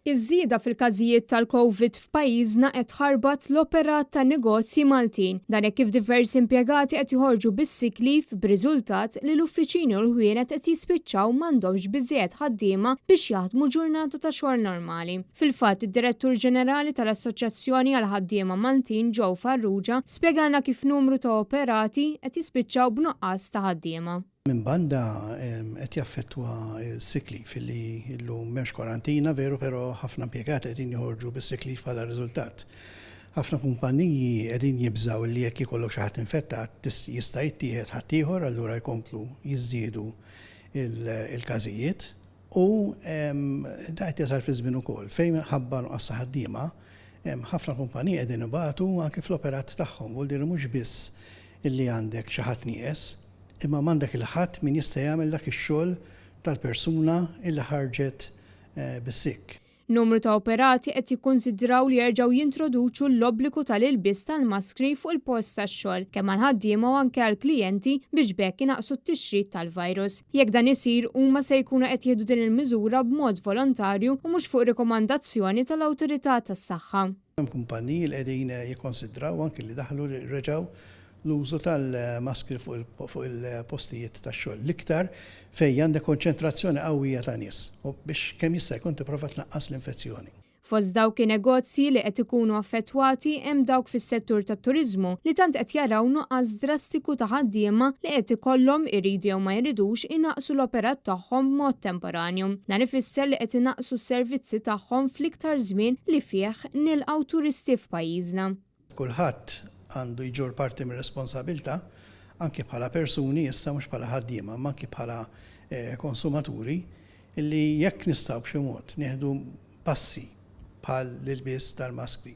Iż-żieda fil-każijiet tal-COVID f'pajjiżna qed tħarbat l-operat ta' negozji Maltin. Dan hekk kif diversi impjegati qed joħorġu bis-sick leave b'riżultat li l-uffiċini u l-ħwienet qed jispiċċaw m'għandhomx biżżejjed ħaddiema biex jaħdmu ġurnata ta' xogħol normali. Fil-fatt, id-Direttur Ġenerali tal-Assoċjazzjoni għal ħaddiema Maltin Joe Farrugia spjegana kif numru ta' operati qed jispiċċaw b'nuqqas ta' ħaddiema. Min banda qed jaffettwa s-sick leave illi llum m'hemmx karantina veru, però ħafna impjegati qegħdin joħorġu bis-sick leave bħala riżultat. Ħafna kumpaniji qegħdin jibżgħu li jekk ikollok xi ħadd infettat jista' jittieħed ħadd ieħor, allura jkomplu jiżdiedu il-każijiet u da qed jasal fi żmien ukoll fejn ħabba nuqqas ta' ħaddiema ħafna kumpaniji qegħdin ibagħtu anke fl-operat tagħhom, vuol dire mhux biss illi għandek xi ħadd nieqes, imma m'għandek il-ħadd min jista' jagħmel dak ix-xogħol tal-persuna illi ħarġet bis-sick. Numru ta' operati qed jikkunsidraw li jerġgħu jintroduċu l-obbligu tal-ilbis tal-maskri fuq il-post tax-xogħol kemm għall-ħaddiema u anke għall-klijenti biex bekk inaqsu t-tixrid tal-virus. Jekk dan isir huma se jkunu qed jieħdu din il-miżura b'mod volontarju u mhux fuq rikomandazzjoni tal-Awtorità tas-Saħħa. Hemm kumpaniji li qegħdin jikkonsidraw anke li daħlu reġgħu l-użu tal-maskri fuq il-postijiet tax-xogħol l-iktar fejn għandek konċentrazzjoni qawwija ta' nies u biex kemm jista' jkun tipprova tnaqqas l-infezzjoni. Fost dawk in-negozji li qed ikunu affettwati hemm dawk fis-settur tat-turiżmu li tant qed jaraw nuqqas drastiku ta' ħaddiema li qed ikollhom iridu jew ma jridux inaqsu l-operat tagħhom b'mod temporanju. Dan ifisser li qed inaqsu s-servizzi tagħhom fl-iktar żmien li fih nilqgħu turisti f'pajjiżna. Kulħadd għandu jġor parti mir responsabilta anke bħala persuni issa mhux bħala ħaddiema, ma anke bħala konsumaturi illi jekk nistgħu b'xi mod nieħdu passi bħal l-ilbies tal-maskri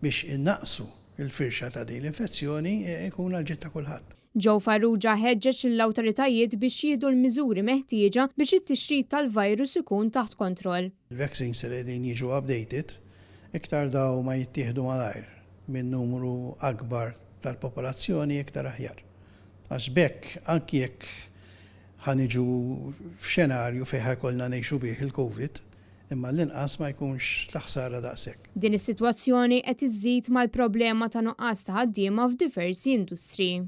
biex innaqsu il-firxa ta' din l-infezzjoni jkun għal ġid ta' kulħadd. Joe Farrugia ħeġġeġ l-awtoritajiet biex jieħdu l-miżuri meħtieġa biex it-tixrid tal-virus ikun taħt kontroll. Il-vaccines li qegħdin jiġu updated iktar daw ma jittieħdu malajr minn numru akbar tal-popolazzjoni iktar aħjar. Għax bekk, anki jekk ħaniġu f'xenarju fejn ħajkollna ngħixu bih il-COVID, imma l-inqas ma jkunx taħsara daqshekk. Din is-sitwazzjoni qed iżżid mal-problema ta' nuqqas ta' ħaddiema f'diversi industriji.